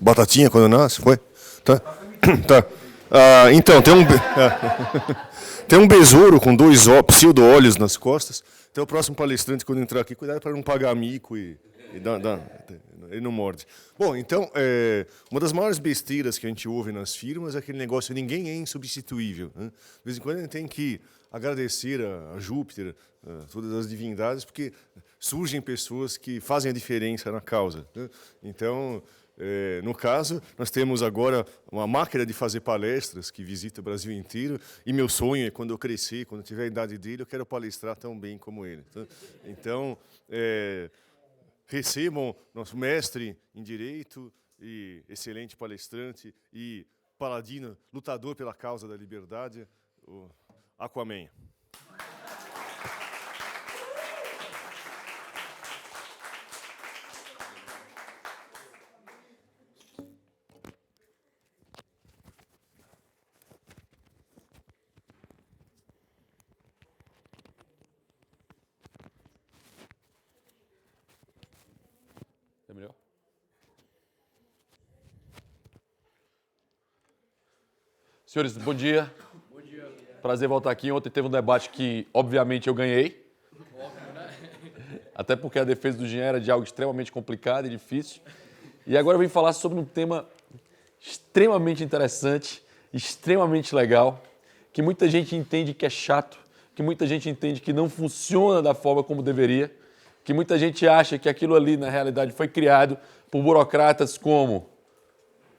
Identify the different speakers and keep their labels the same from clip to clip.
Speaker 1: Batatinha quando nasce? Foi? Tá. Tá. Então, tem um besouro com dois pseudo-olhos nas costas. Então, o próximo palestrante, quando entrar aqui, cuidado para não pagar mico e ele não morde. Bom, então, uma das maiores besteiras que a gente ouve nas firmas é aquele negócio: ninguém é insubstituível, né? De vez em quando a gente tem que agradecer a Júpiter, a todas as divindades, porque surgem pessoas que fazem a diferença na causa, né? Então, no caso, nós temos agora uma máquina de fazer palestras que visita o Brasil inteiro, e meu sonho é, quando eu crescer, quando eu tiver a idade dele, eu quero palestrar tão bem como ele. Então, recebam nosso mestre em Direito e excelente palestrante e paladino, lutador pela causa da liberdade, o Aquaman.
Speaker 2: É melhor? Senhores, bom dia. Bom dia. Prazer voltar aqui. Ontem teve um debate que, obviamente, eu ganhei. Até porque a defesa do Jean era de algo extremamente complicado e difícil. E agora eu vim falar sobre um tema extremamente interessante, extremamente legal, que muita gente entende que é chato, que muita gente entende que não funciona da forma como deveria, que muita gente acha que aquilo ali, na realidade, foi criado por burocratas como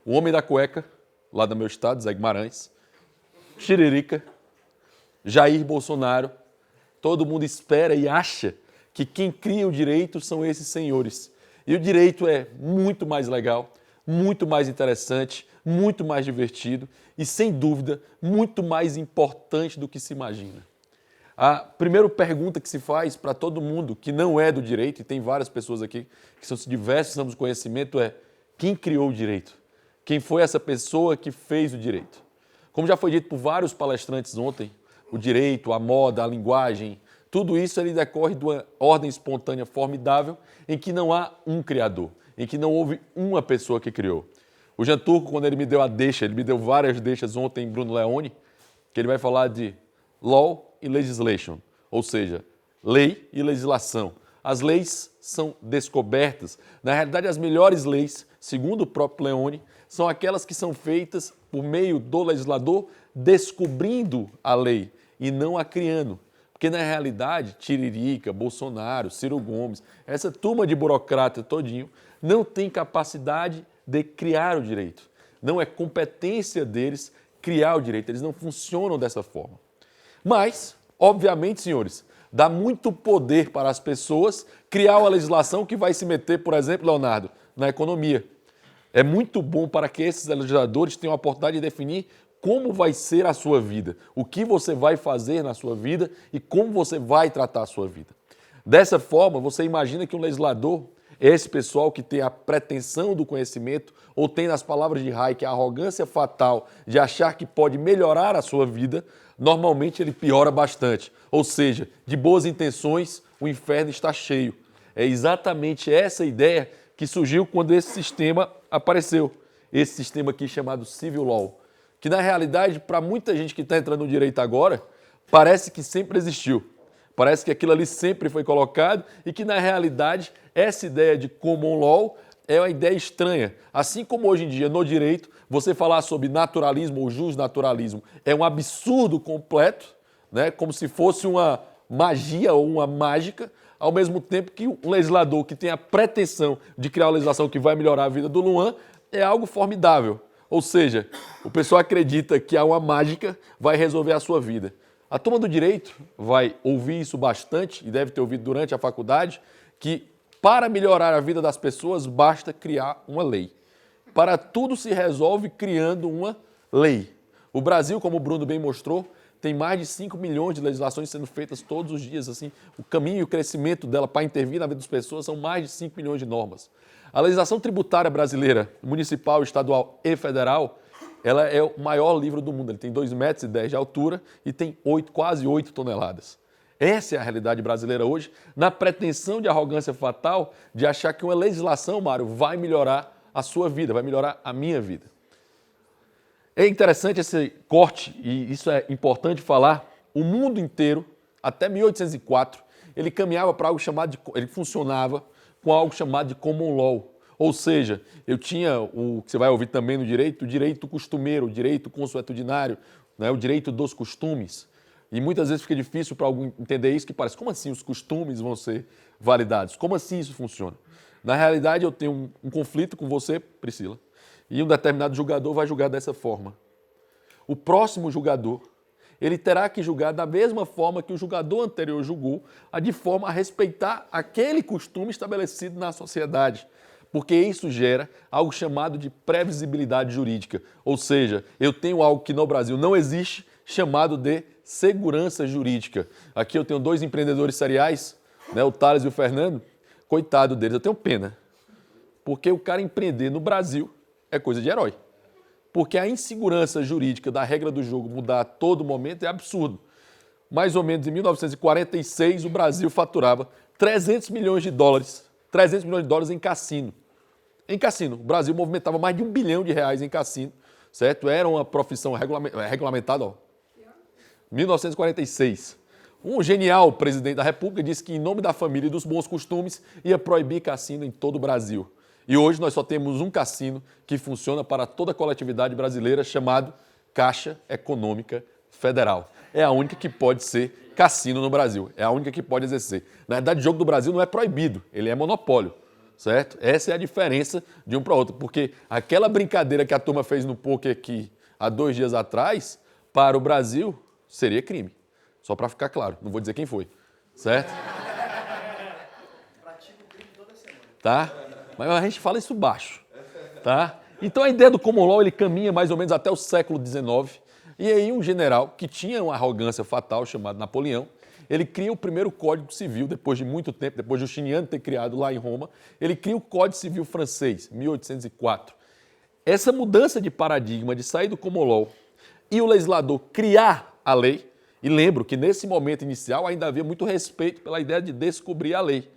Speaker 2: o Homem da Cueca, lá do meu estado, Zé Guimarães, Tiririca, Jair Bolsonaro. Todo mundo espera e acha que quem cria o direito são esses senhores. E o direito é muito mais legal, muito mais interessante, muito mais divertido e, sem dúvida, muito mais importante do que se imagina. A primeira pergunta que se faz para todo mundo que não é do direito, e tem várias pessoas aqui que são diversos ramos do conhecimento, é: quem criou o direito? Quem foi essa pessoa que fez o direito? Como já foi dito por vários palestrantes ontem, o direito, a moda, a linguagem, tudo isso ele decorre de uma ordem espontânea formidável em que não há um criador, em que não houve uma pessoa que criou. O Jean Turco, quando ele me deu a deixa, ele me deu várias deixas ontem em Bruno Leone, que ele vai falar de law e legislation, ou seja, lei e legislação. As leis são descobertas. Na realidade, as melhores leis, segundo o próprio Leone, são aquelas que são feitas por meio do legislador descobrindo a lei e não a criando. Porque, na realidade, Tiririca, Bolsonaro, Ciro Gomes, essa turma de burocrata todinho, não tem capacidade de criar o direito. Não é competência deles criar o direito, eles não funcionam dessa forma. Mas, obviamente, senhores, dá muito poder para as pessoas criar uma legislação que vai se meter, por exemplo, Leonardo, na economia. É muito bom para que esses legisladores tenham a oportunidade de definir como vai ser a sua vida, o que você vai fazer na sua vida e como você vai tratar a sua vida. Dessa forma, você imagina que um legislador é esse pessoal que tem a pretensão do conhecimento ou tem, nas palavras de Hayek, a arrogância fatal de achar que pode melhorar a sua vida. Normalmente ele piora bastante. Ou seja, de boas intenções, o inferno está cheio. É exatamente essa ideia que surgiu quando esse sistema apareceu. Esse sistema aqui chamado Civil Law. Que na realidade, para muita gente que está entrando no direito agora, parece que sempre existiu. Parece que aquilo ali sempre foi colocado e que na realidade essa ideia de common law é uma ideia estranha. Assim como hoje em dia no direito, você falar sobre naturalismo ou justnaturalismo é um absurdo completo, né? Como se fosse uma magia ou uma mágica, ao mesmo tempo que um legislador que tem a pretensão de criar uma legislação que vai melhorar a vida do Luan é algo formidável. Ou seja, o pessoal acredita que há uma mágica vai resolver a sua vida. A turma do direito vai ouvir isso bastante, e deve ter ouvido durante a faculdade, que para melhorar a vida das pessoas basta criar uma lei. Para tudo se resolve criando uma lei. O Brasil, como o Bruno bem mostrou, tem mais de 5 milhões de legislações sendo feitas todos os dias. Assim, o caminho e o crescimento dela para intervir na vida das pessoas são mais de 5 milhões de normas. A legislação tributária brasileira, municipal, estadual e federal, ela é o maior livro do mundo. Ele tem 2,10 metros de altura e tem quase 8 toneladas. Essa é a realidade brasileira hoje, na pretensão de arrogância fatal de achar que uma legislação, Mário, vai melhorar a sua vida, vai melhorar a minha vida. É interessante esse corte, e isso é importante falar, o mundo inteiro, até 1804, ele caminhava para algo ele funcionava com algo chamado de common law. Ou seja, eu tinha o que você vai ouvir também no direito, o direito costumeiro, o direito consuetudinário, né, o direito dos costumes. E muitas vezes fica difícil para alguém entender isso, que parece, como assim os costumes vão ser validados? Como assim isso funciona? Na realidade, eu tenho um conflito com você, Priscila, e um determinado julgador vai julgar dessa forma. O próximo julgador, ele terá que julgar da mesma forma que o julgador anterior julgou, de forma a respeitar aquele costume estabelecido na sociedade. Porque isso gera algo chamado de previsibilidade jurídica. Ou seja, eu tenho algo que no Brasil não existe, chamado de segurança jurídica. Aqui eu tenho dois empreendedores seriais, né, o Thales e o Fernando. Coitado deles, eu tenho pena. Porque o cara empreender no Brasil é coisa de herói. Porque a insegurança jurídica da regra do jogo mudar a todo momento é absurdo. Mais ou menos em 1946, o Brasil faturava 300 milhões de dólares em cassino. Em cassino. O Brasil movimentava mais de R$1 bilhão em cassino, certo? Era uma profissão regulamentada, ó. 1946. Um genial presidente da República disse que, em nome da família e dos bons costumes, ia proibir cassino em todo o Brasil. E hoje nós só temos um cassino que funciona para toda a coletividade brasileira, chamado Caixa Econômica Federal. É a única que pode ser cassino no Brasil. É a única que pode exercer. Na verdade, o jogo do Brasil não é proibido, ele é monopólio, certo? Essa é a diferença de um para outro, porque aquela brincadeira que a turma fez no poker aqui há 2 dias atrás, para o Brasil, seria crime. Só para ficar claro, não vou dizer quem foi, certo? Tá? Mas a gente fala isso baixo, tá? Então a ideia do common law, ele caminha mais ou menos até o século XIX, e aí um general que tinha uma arrogância fatal, chamado Napoleão, ele cria o primeiro Código Civil, depois de muito tempo, depois de Justiniano ter criado lá em Roma, ele cria o Código Civil francês, 1804. Essa mudança de paradigma, de sair do common law e o legislador criar a lei, e lembro que nesse momento inicial ainda havia muito respeito pela ideia de descobrir a lei.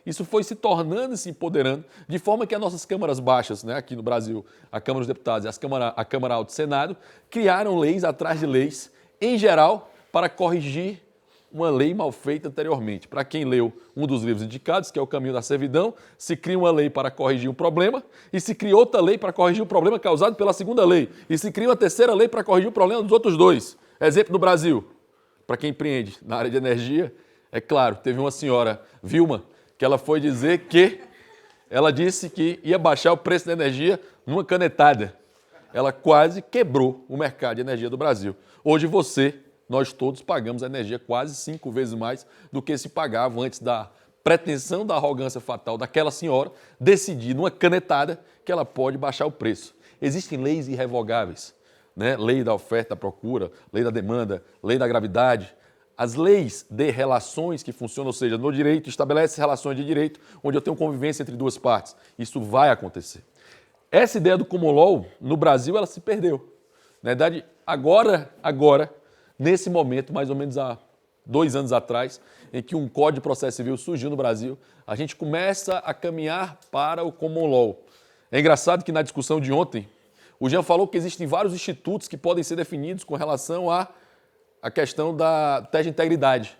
Speaker 2: Isso foi se tornando e se empoderando, de forma que as nossas câmaras baixas, né, aqui no Brasil, a Câmara dos Deputados e a Câmara Alta do Senado, criaram leis atrás de leis, em geral, para corrigir uma lei mal feita anteriormente. Para quem leu um dos livros indicados, que é O Caminho da Servidão, se cria uma lei para corrigir um problema, e se cria outra lei para corrigir o problema causado pela segunda lei, e se cria uma terceira lei para corrigir o problema dos outros dois. Exemplo no Brasil, para quem empreende na área de energia, é claro, teve uma senhora, Vilma, que ela foi dizer que ela disse que ia baixar o preço da energia numa canetada. Ela quase quebrou o mercado de energia do Brasil. Hoje nós todos pagamos a energia quase 5 vezes mais do que se pagava antes da pretensão da arrogância fatal daquela senhora decidir numa canetada que ela pode baixar o preço. Existem leis irrevogáveis, né? Lei da oferta, da procura, lei da demanda, lei da gravidade. As leis de relações que funcionam, ou seja, no direito, estabelece relações de direito onde eu tenho convivência entre duas partes. Isso vai acontecer. Essa ideia do common law, no Brasil, ela se perdeu. Na verdade, agora, nesse momento, mais ou menos há 2 anos atrás, em que um Código de Processo Civil surgiu no Brasil, a gente começa a caminhar para o common law. É engraçado que na discussão de ontem, o Jean falou que existem vários institutos que podem ser definidos com relação a questão da tese de integridade.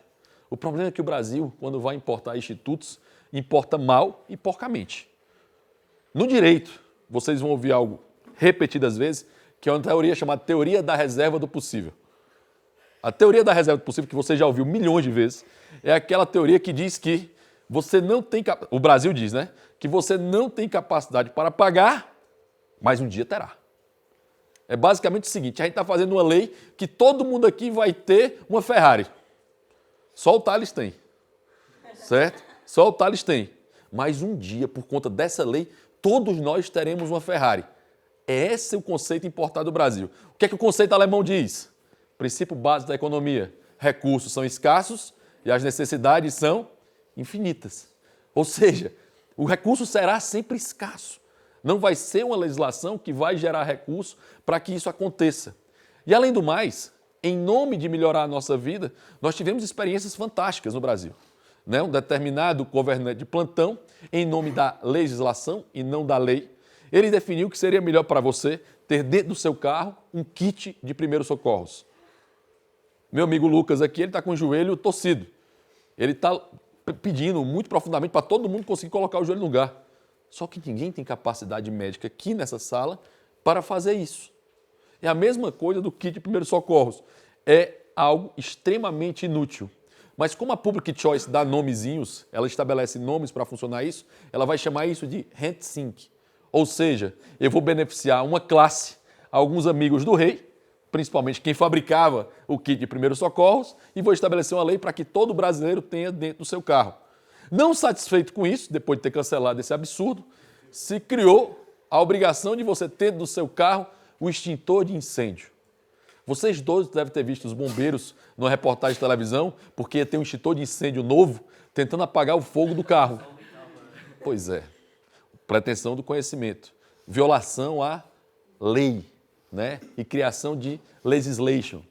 Speaker 2: O problema é que o Brasil, quando vai importar institutos, importa mal e porcamente. No direito, vocês vão ouvir algo repetidas vezes, que é uma teoria chamada teoria da reserva do possível. A teoria da reserva do possível, que você já ouviu milhões de vezes, é aquela teoria que diz que você não tem... O Brasil diz, né? Que você não tem capacidade para pagar, mas um dia terá. É basicamente o seguinte, a gente está fazendo uma lei que todo mundo aqui vai ter uma Ferrari. Só o Thales tem, certo? Só o Thales tem. Mas um dia, por conta dessa lei, todos nós teremos uma Ferrari. Esse é o conceito importado do Brasil. O que é que o conceito alemão diz? Princípio básico da economia. Recursos são escassos e as necessidades são infinitas. Ou seja, o recurso será sempre escasso. Não vai ser uma legislação que vai gerar recurso para que isso aconteça. E além do mais, em nome de melhorar a nossa vida, nós tivemos experiências fantásticas no Brasil. Né? Um determinado governante de plantão, em nome da legislação e não da lei, Ele definiu que seria melhor para você ter dentro do seu carro um kit de primeiros socorros. Meu amigo Lucas aqui, ele está com o joelho torcido. Ele está pedindo muito profundamente para todo mundo conseguir colocar o joelho no lugar. Só que ninguém tem capacidade médica aqui nessa sala para fazer isso. É a mesma coisa do kit de primeiros socorros. É algo extremamente inútil. Mas como a Public Choice dá nomezinhos, ela estabelece nomes para funcionar isso, ela vai chamar isso de HandSync. Ou seja, eu vou beneficiar uma classe, alguns amigos do rei, principalmente quem fabricava o kit de primeiros socorros, e vou estabelecer uma lei para que todo brasileiro tenha dentro do seu carro. Não satisfeito com isso, depois de ter cancelado esse absurdo, se criou a obrigação de você ter no seu carro o extintor de incêndio. Vocês todos devem ter visto os bombeiros numa reportagem de televisão, porque tem um extintor de incêndio novo tentando apagar o fogo do carro. Pois é, pretensão do conhecimento, violação à lei, né? E criação de legislation.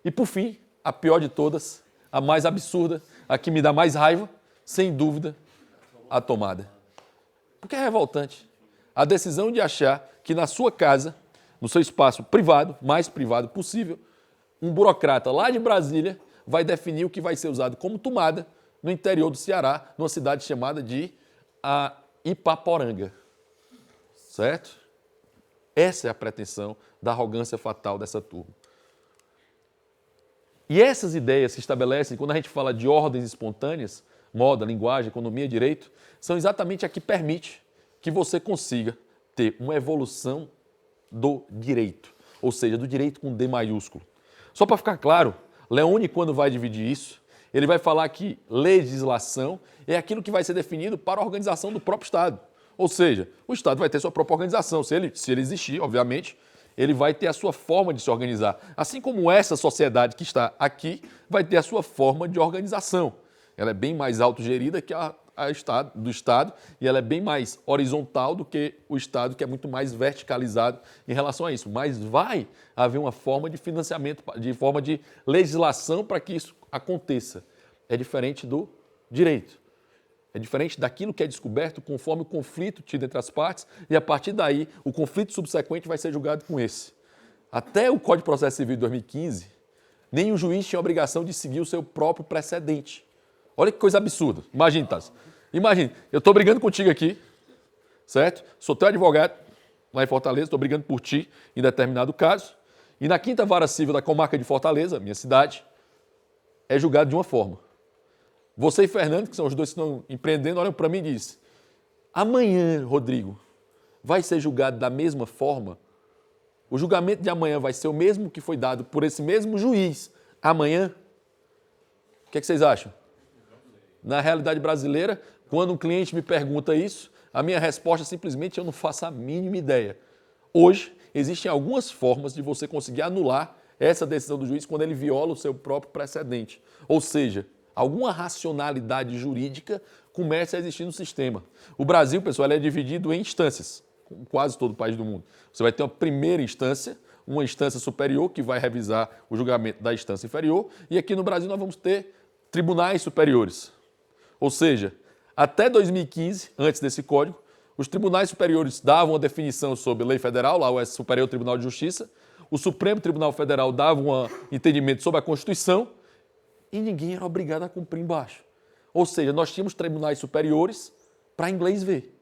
Speaker 2: E por fim, a pior de todas, a mais absurda, a que me dá mais raiva, sem dúvida, a tomada. Porque é revoltante. A decisão de achar que na sua casa, no seu espaço privado, mais privado possível, um burocrata lá de Brasília vai definir o que vai ser usado como tomada no interior do Ceará, numa cidade chamada de Ipaporanga. Certo? Essa é a pretensão da arrogância fatal dessa turma. E essas ideias se estabelecem quando a gente fala de ordens espontâneas, moda, linguagem, economia, direito, são exatamente a que permite que você consiga ter uma evolução do direito, ou seja, do direito com D maiúsculo. Só para ficar claro, Leone, quando vai dividir isso, ele vai falar que legislação é aquilo que vai ser definido para a organização do próprio Estado. Ou seja, o Estado vai ter sua própria organização. Se ele existir, obviamente, ele vai ter a sua forma de se organizar. Assim como essa sociedade que está aqui vai ter a sua forma de organização. Ela é bem mais autogerida que a do Estado e ela é bem mais horizontal do que o Estado, que é muito mais verticalizado em relação a isso. Mas vai haver uma forma de financiamento, de forma de legislação para que isso aconteça. É diferente do direito. É diferente daquilo que é descoberto conforme o conflito tido entre as partes e, a partir daí, o conflito subsequente vai ser julgado com esse. Até o Código de Processo Civil de 2015, nenhum juiz tinha a obrigação de seguir o seu próprio precedente. Olha que coisa absurda. Imagina, Tassi. Imagina, eu estou brigando contigo aqui, certo? Sou teu advogado lá em Fortaleza, estou brigando por ti em determinado caso, e na 5ª Vara Civil da Comarca de Fortaleza, minha cidade, é julgado de uma forma. Você e Fernando, que são os dois que estão empreendendo, olham para mim e dizem: amanhã, Rodrigo, vai ser julgado da mesma forma? O julgamento de amanhã vai ser o mesmo que foi dado por esse mesmo juiz amanhã? O que é que vocês acham? Na realidade brasileira, quando um cliente me pergunta isso, a minha resposta é simplesmente: eu não faço a mínima ideia. Hoje, existem algumas formas de você conseguir anular essa decisão do juiz quando ele viola o seu próprio precedente. Ou seja, alguma racionalidade jurídica começa a existir no sistema. O Brasil, pessoal, ele é dividido em instâncias, como quase todo país do mundo. Você vai ter uma primeira instância, uma instância superior que vai revisar o julgamento da instância inferior, e aqui no Brasil nós vamos ter tribunais superiores. Ou seja, até 2015, antes desse código, os tribunais superiores davam uma definição sobre lei federal, lá o Superior Tribunal de Justiça, o Supremo Tribunal Federal dava um entendimento sobre a Constituição e ninguém era obrigado a cumprir embaixo. Ou seja, nós tínhamos tribunais superiores para inglês ver.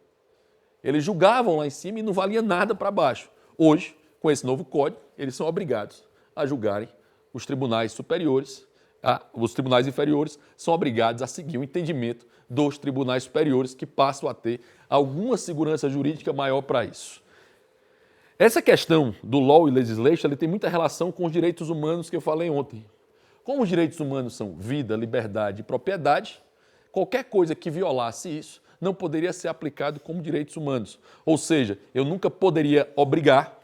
Speaker 2: Eles julgavam lá em cima e não valia nada para baixo. Hoje, com esse novo código, eles são obrigados a julgarem os tribunais superiores. Os tribunais inferiores são obrigados a seguir o entendimento dos tribunais superiores, que passam a ter alguma segurança jurídica maior para isso. Essa questão do law e legislation tem muita relação com os direitos humanos que eu falei ontem. Como os direitos humanos são vida, liberdade e propriedade, qualquer coisa que violasse isso não poderia ser aplicado como direitos humanos. Ou seja, eu nunca poderia obrigar,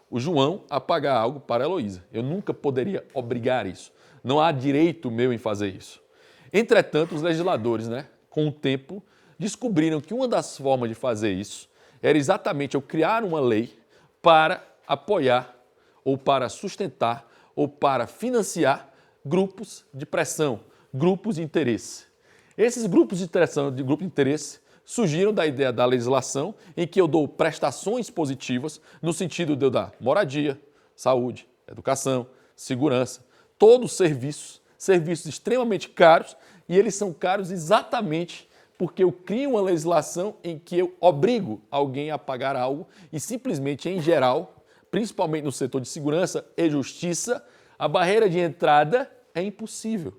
Speaker 2: o João a pagar algo para a Heloísa. Eu nunca poderia obrigar isso. Não há direito meu em fazer isso. Entretanto, os legisladores, com o tempo, descobriram que uma das formas de fazer isso era exatamente eu criar uma lei para apoiar, ou para sustentar, ou para financiar grupos de pressão, grupos de interesse. Esses grupos de pressão, de grupo de interesse, surgiram da ideia da legislação em que eu dou prestações positivas no sentido de eu dar moradia, saúde, educação, segurança, todos serviços extremamente caros, e eles são caros exatamente porque eu crio uma legislação em que eu obrigo alguém a pagar algo e simplesmente, em geral, principalmente no setor de segurança e justiça, a barreira de entrada é impossível.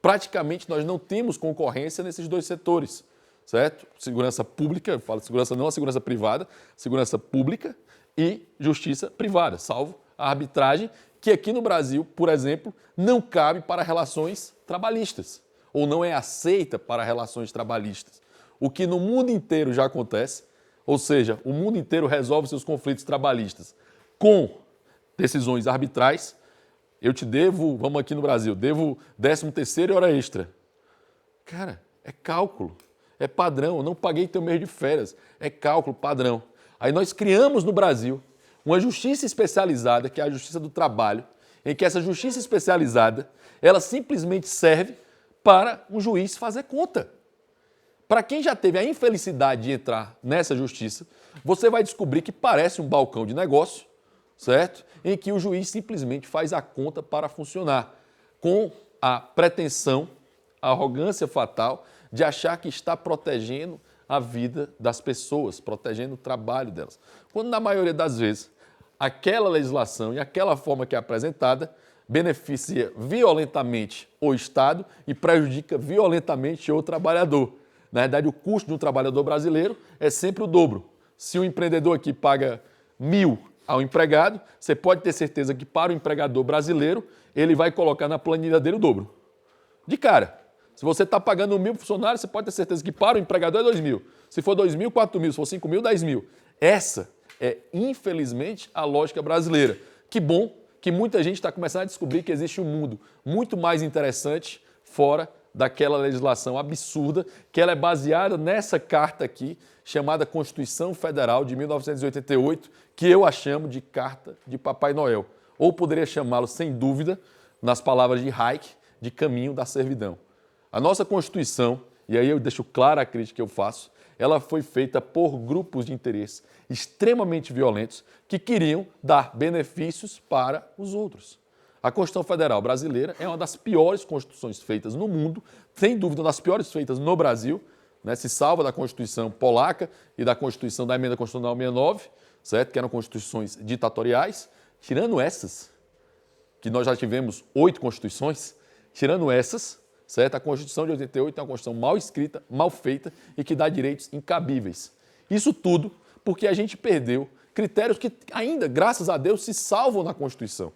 Speaker 2: Praticamente nós não temos concorrência nesses dois setores, certo? Segurança pública, eu falo de segurança não a segurança privada, segurança pública e justiça privada, salvo a arbitragem, que aqui no Brasil, por exemplo, não cabe para relações trabalhistas, ou não é aceita para relações trabalhistas. O que no mundo inteiro já acontece, ou seja, o mundo inteiro resolve seus conflitos trabalhistas com decisões arbitrais. Eu te devo, vamos aqui no Brasil, devo 13º e hora extra. Cara, é cálculo, é padrão, eu não paguei teu mês de férias, é cálculo, padrão. Aí nós criamos no Brasil uma justiça especializada, que é a Justiça do Trabalho, em que essa justiça especializada, ela simplesmente serve para um juiz fazer conta. Para quem já teve a infelicidade de entrar nessa justiça, você vai descobrir que parece um balcão de negócio, certo? Em que o juiz simplesmente faz a conta para funcionar, com a pretensão, a arrogância fatal de achar que está protegendo a vida das pessoas, protegendo o trabalho delas. Quando, na maioria das vezes, aquela legislação e aquela forma que é apresentada beneficia violentamente o Estado e prejudica violentamente o trabalhador. Na verdade, o custo de um trabalhador brasileiro é sempre o dobro. Se o empreendedor aqui paga 1.000 ao empregado, você pode ter certeza que para o empregador brasileiro, ele vai colocar na planilha dele o dobro. De cara. Se você está pagando 1.000 funcionários, você pode ter certeza que para o empregador é 2.000. Se for 2.000, 4.000. Se for 5.000, 10.000. Essa é, infelizmente, a lógica brasileira. Que bom que muita gente está começando a descobrir que existe um mundo muito mais interessante fora daquela legislação absurda, que ela é baseada nessa carta aqui, chamada Constituição Federal de 1988, que eu a chamo de Carta de Papai Noel. Ou poderia chamá-lo, sem dúvida, nas palavras de Hayek, de caminho da servidão. A nossa Constituição, e aí eu deixo clara a crítica que eu faço, ela foi feita por grupos de interesse extremamente violentos que queriam dar benefícios para os outros. A Constituição Federal brasileira é uma das piores constituições feitas no mundo, sem dúvida, uma das piores feitas no Brasil, né? Se salva da Constituição polaca e da Constituição da Emenda Constitucional 69, certo? Que eram constituições ditatoriais. Tirando essas, que nós já tivemos 8 constituições, tirando essas, certo? A Constituição de 88 é uma Constituição mal escrita, mal feita e que dá direitos incabíveis. Isso tudo porque a gente perdeu critérios que ainda, graças a Deus, se salvam na Constituição.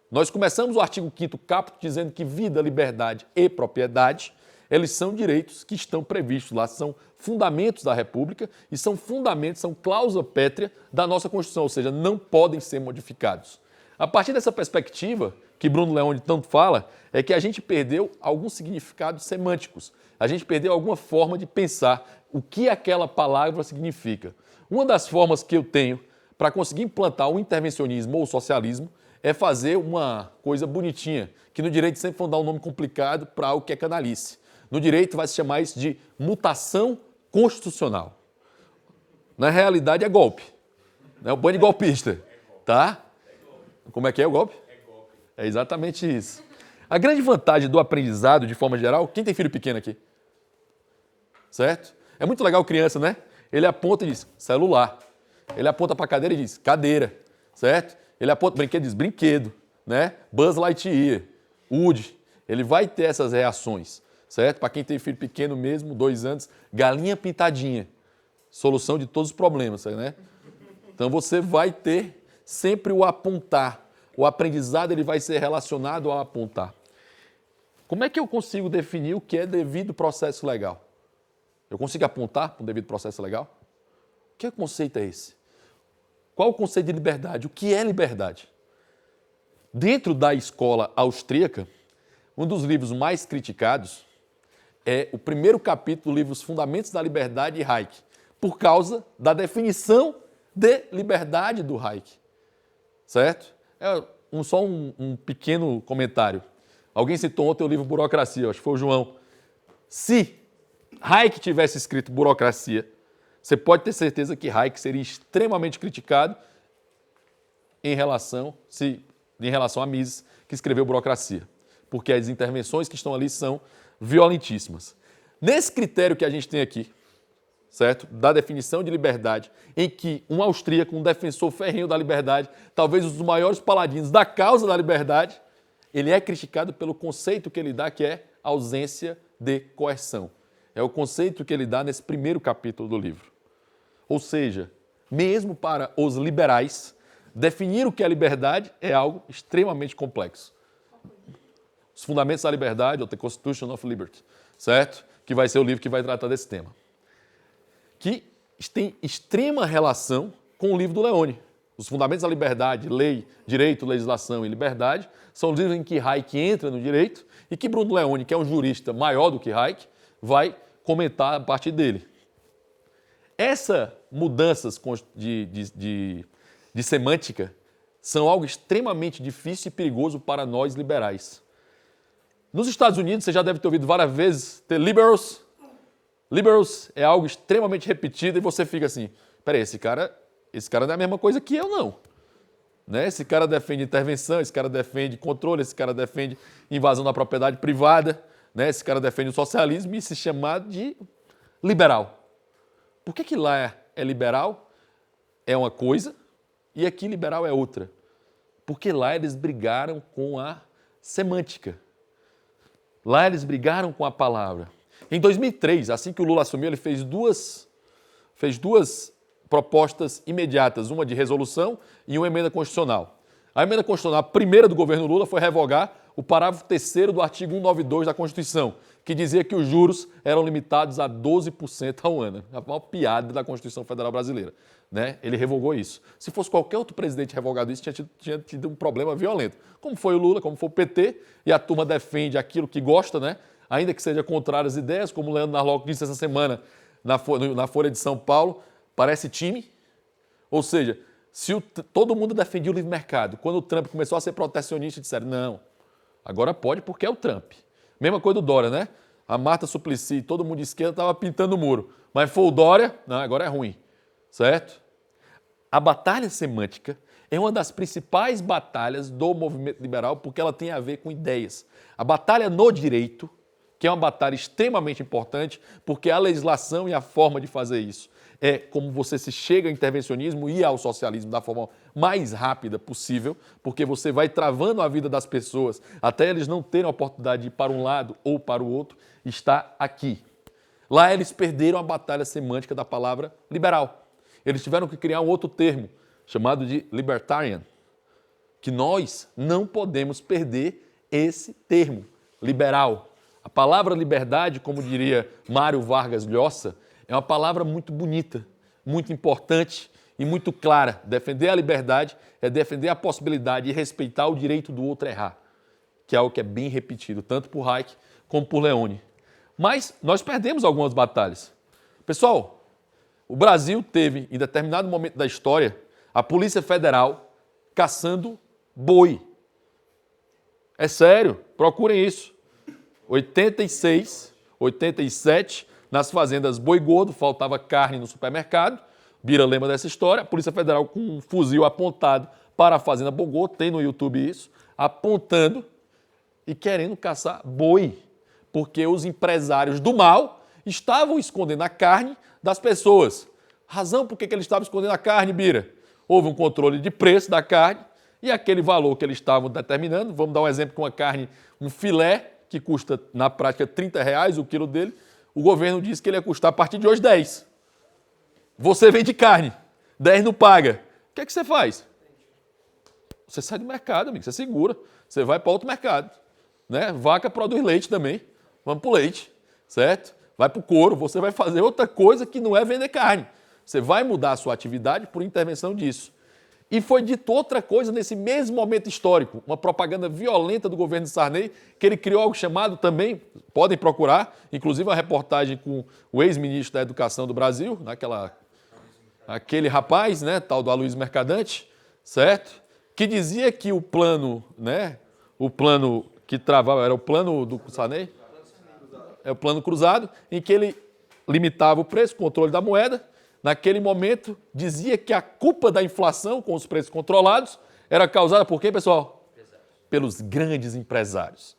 Speaker 2: Nós começamos o artigo 5º caput dizendo que vida, liberdade e propriedade, eles são direitos que estão previstos lá, são fundamentos da República e são fundamentos, são cláusula pétrea da nossa Constituição, ou seja, não podem ser modificados. A partir dessa perspectiva, que Bruno Leone tanto fala, é que a gente perdeu alguns significados semânticos, a gente perdeu alguma forma de pensar o que aquela palavra significa. Uma das formas que eu tenho para conseguir implantar o intervencionismo ou o socialismo é fazer uma coisa bonitinha, que no direito sempre vão dar um nome complicado para algo que é canalice. No direito vai se chamar isso de mutação constitucional. Na realidade é golpe. É um bando de golpista. Tá? Como é que é o golpe? É exatamente isso. A grande vantagem do aprendizado, de forma geral, quem tem filho pequeno aqui? Certo? É muito legal criança, né? Ele aponta e diz celular. Ele aponta para a cadeira e diz cadeira. Certo? Ele aponta brinquedo e diz brinquedo. Né? Buzz Lightyear, Woody. Ele vai ter essas reações. Certo? Para quem tem filho pequeno mesmo, 2 anos, galinha pintadinha. Solução de todos os problemas, né? Então você vai ter sempre o apontar. O aprendizado ele vai ser relacionado ao apontar. Como é que eu consigo definir o que é devido processo legal? Eu consigo apontar para um devido processo legal? Que conceito é esse? Qual o conceito de liberdade? O que é liberdade? Dentro da escola austríaca, um dos livros mais criticados é o primeiro capítulo do livro Os Fundamentos da Liberdade de Hayek, por causa da definição de liberdade do Hayek. Certo? Só um pequeno comentário. Alguém citou ontem o livro Burocracia, acho que foi o João. Se Hayek tivesse escrito burocracia, você pode ter certeza que Hayek seria extremamente criticado em relação a Mises, que escreveu burocracia. Porque as intervenções que estão ali são violentíssimas. Nesse critério que a gente tem aqui, certo? Da definição de liberdade, em que um austríaco, um defensor ferrenho da liberdade, talvez um dos maiores paladinos da causa da liberdade, ele é criticado pelo conceito que ele dá, que é ausência de coerção. É o conceito que ele dá nesse primeiro capítulo do livro. Ou seja, mesmo para os liberais, definir o que é liberdade é algo extremamente complexo. Os Fundamentos da Liberdade, ou The Constitution of Liberty, certo? Que vai ser o livro que vai tratar desse tema. Que tem extrema relação com o livro do Leone. Os Fundamentos da Liberdade, Lei, Direito, Legislação e Liberdade, são os livros em que Hayek entra no direito e que Bruno Leone, que é um jurista maior do que Hayek, vai comentar a partir dele. Essas mudanças de semântica são algo extremamente difícil e perigoso para nós liberais. Nos Estados Unidos, você já deve ter ouvido várias vezes ter liberals. Liberals é algo extremamente repetido e você fica assim, peraí, esse cara não é a mesma coisa que eu, não. Né? Esse cara defende intervenção, esse cara defende controle, esse cara defende invasão da propriedade privada, né? Esse cara defende o socialismo e se chamar de liberal. Por que lá é liberal? É uma coisa e aqui liberal é outra. Porque lá eles brigaram com a semântica. Lá eles brigaram com a palavra. Em 2003, assim que o Lula assumiu, ele fez duas propostas imediatas, uma de resolução e uma emenda constitucional. A emenda constitucional, a primeira do governo Lula, foi revogar o parágrafo 3º do artigo 192 da Constituição, que dizia que os juros eram limitados a 12% ao ano. A maior piada da Constituição Federal Brasileira. Né? Ele revogou isso. Se fosse qualquer outro presidente revogado isso, tinha tido um problema violento. Como foi o Lula, como foi o PT, e a turma defende aquilo que gosta, né? Ainda que seja contrário às ideias, como o Leandro Narlock disse essa semana na Folha de São Paulo, parece time. Ou seja, se todo mundo defendia o livre mercado, quando o Trump começou a ser protecionista, disseram, não, agora pode porque é o Trump. Mesma coisa do Dória, né? A Marta Suplicy, todo mundo de esquerda estava pintando o muro. Mas foi o Dória, não, agora é ruim. Certo? A batalha semântica é uma das principais batalhas do movimento liberal porque ela tem a ver com ideias. A batalha no direito, que é uma batalha extremamente importante, porque a legislação e a forma de fazer isso é como você se chega ao intervencionismo e ao socialismo da forma mais rápida possível, porque você vai travando a vida das pessoas até eles não terem a oportunidade de ir para um lado ou para o outro, está aqui. Lá eles perderam a batalha semântica da palavra liberal. Eles tiveram que criar um outro termo, chamado de libertarian, que nós não podemos perder esse termo, liberal. A palavra liberdade, como diria Mário Vargas Llosa, é uma palavra muito bonita, muito importante e muito clara. Defender a liberdade é defender a possibilidade de respeitar o direito do outro a errar, que é algo que é bem repetido, tanto por Hayek como por Leone. Mas nós perdemos algumas batalhas. Pessoal, o Brasil teve, em determinado momento da história, a Polícia Federal caçando boi. É sério, procurem isso. 86, 87, nas fazendas Boi Gordo, faltava carne no supermercado. Bira lembra dessa história. A Polícia Federal com um fuzil apontado para a fazenda Boi Gordo, tem no YouTube isso, apontando e querendo caçar boi. Porque os empresários do mal estavam escondendo a carne das pessoas. Razão por que eles estavam escondendo a carne, Bira? Houve um controle de preço da carne e aquele valor que eles estavam determinando, vamos dar um exemplo com uma carne, um filé, que custa na prática R$30 o quilo dele, o governo disse que ele ia custar a partir de hoje 10. Você vende carne, 10 não paga. O que é que você faz? Você sai do mercado, amigo, você segura, você vai para outro mercado. Né? Vaca produz leite também, vamos para o leite, certo? Vai para o couro, você vai fazer outra coisa que não é vender carne. Você vai mudar a sua atividade por intervenção disso. E foi dito outra coisa nesse mesmo momento histórico, uma propaganda violenta do governo de Sarney, que ele criou algo chamado também, podem procurar, inclusive uma reportagem com o ex-ministro da Educação do Brasil, aquele rapaz, né, tal do Aloysio Mercadante, certo? Que dizia que o plano, né, o plano que travava, era o plano do Sarney? É o plano cruzado, em que ele limitava o preço, controle da moeda. Naquele momento, dizia que a culpa da inflação com os preços controlados era causada por quem, pessoal? Pelos grandes empresários,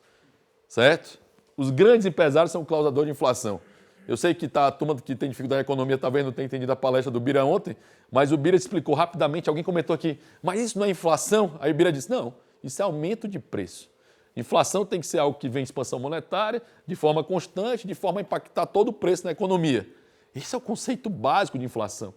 Speaker 2: certo? Os grandes empresários são causadores de inflação. Eu sei que a turma que tem dificuldade na economia talvez não tenha entendido a palestra do Bira ontem, mas o Bira explicou rapidamente, alguém comentou aqui, mas isso não é inflação? Aí o Bira disse, não, isso é aumento de preço. Inflação tem que ser algo que vem em expansão monetária, de forma constante, de forma a impactar todo o preço na economia. Esse é o conceito básico de inflação.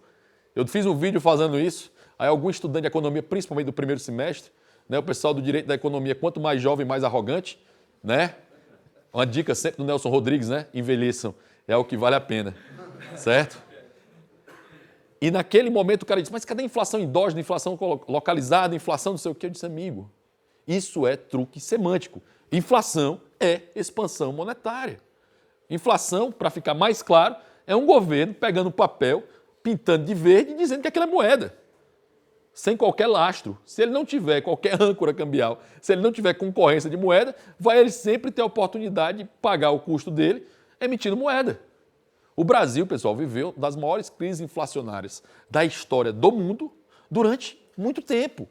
Speaker 2: Eu fiz um vídeo fazendo isso, aí algum estudante de economia, principalmente do primeiro semestre, né, o pessoal do direito da economia, quanto mais jovem, mais arrogante, né? Uma dica sempre do Nelson Rodrigues, né? Envelheçam, é o que vale a pena, certo? E naquele momento o cara disse, mas cadê a inflação endógena, inflação localizada, inflação não sei o quê? Eu disse, amigo, isso é truque semântico. Inflação é expansão monetária. Inflação, para ficar mais claro, é um governo pegando papel, pintando de verde e dizendo que aquilo é moeda. Sem qualquer lastro. Se ele não tiver qualquer âncora cambial, se ele não tiver concorrência de moeda, vai ele sempre ter a oportunidade de pagar o custo dele emitindo moeda. O Brasil, pessoal, viveu das maiores crises inflacionárias da história do mundo durante muito tempo.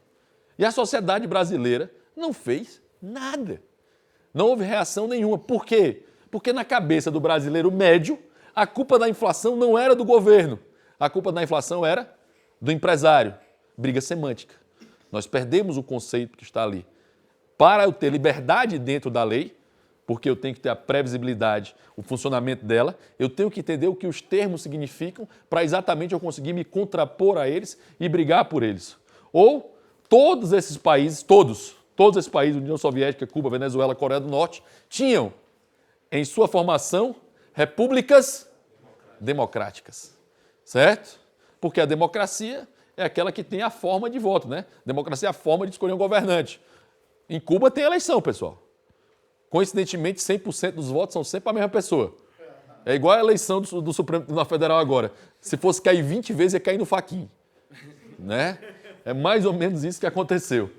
Speaker 2: E a sociedade brasileira não fez nada. Não houve reação nenhuma. Por quê? Porque na cabeça do brasileiro médio, a culpa da inflação não era do governo. A culpa da inflação era do empresário. Briga semântica. Nós perdemos o conceito que está ali. Para eu ter liberdade dentro da lei, porque eu tenho que ter a previsibilidade, o funcionamento dela, eu tenho que entender o que os termos significam para exatamente eu conseguir me contrapor a eles e brigar por eles. Ou todos esses países, todos esses países, União Soviética, Cuba, Venezuela, Coreia do Norte, tinham em sua formação repúblicas democráticas, certo? Porque a democracia é aquela que tem a forma de voto, né? Democracia é a forma de escolher um governante. Em Cuba tem eleição, pessoal. Coincidentemente, 100% dos votos são sempre a mesma pessoa. É igual a eleição do Supremo Tribunal Federal agora. Se fosse cair 20 vezes, ia cair no faquinho, né? É mais ou menos isso que aconteceu.